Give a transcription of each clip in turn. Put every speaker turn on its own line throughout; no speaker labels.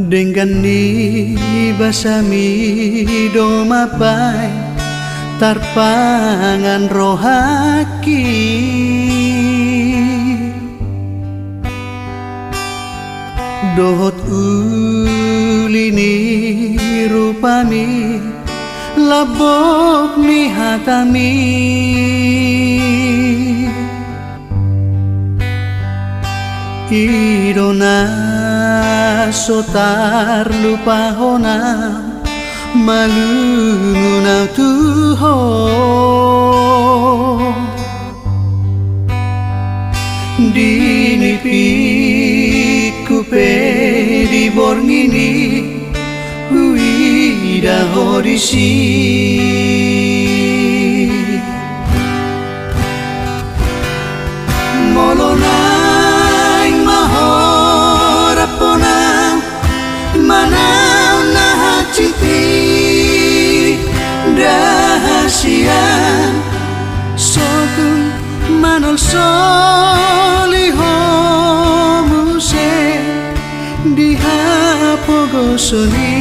Dengan ni basami domapai tarpangan rohaki dohot ulini rupami labok ni hatami irona sotar lupa hona malungunau tuho dinipi kupe di borngini huida horisi molonai mahorapona manau nahaciti dahasian sotun manol soliho muse dihapogosoni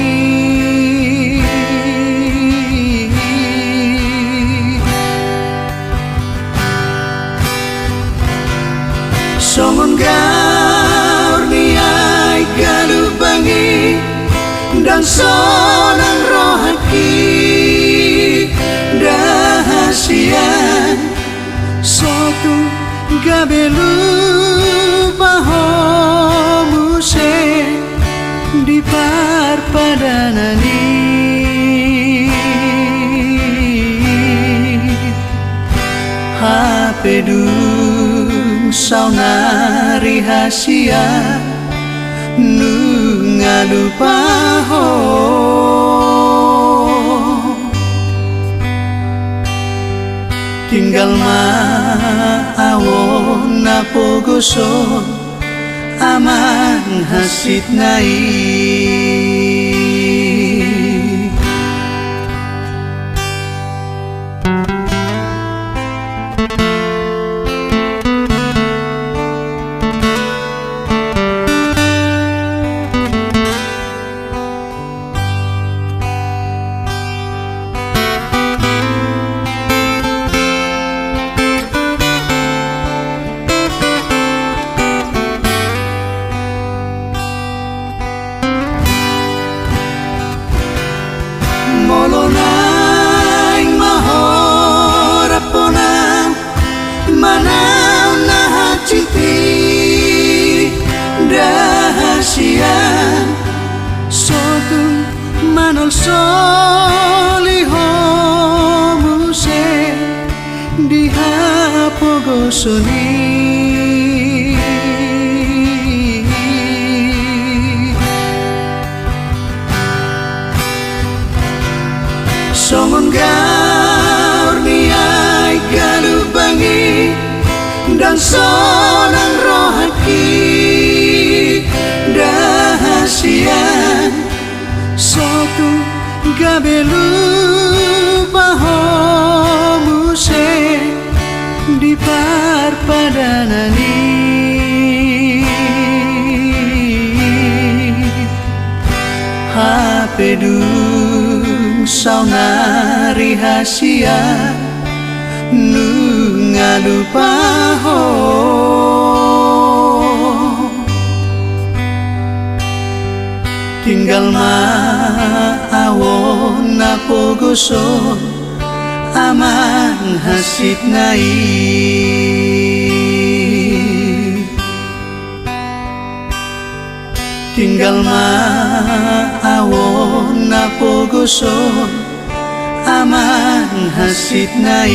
songon gaur niai galubangi dan sonang rohaki dahasian sotu gabelu pahomuse di parpadanani hapedung saunari hasia nungalupaho tinggal maawon napogoso aman hasit nai molonai mahorapona manau nahaciti dahasian sotu manol soliho muse dihapogosoni songon gaur niai galubangi dan sonang rohaki dahasian sotu gabelu pahomuse di parpadanani hapedung saunari hasia nungalupaho tinggal maawon napogoso aman hasit nai tinggal maawon napogoso aman hasit nai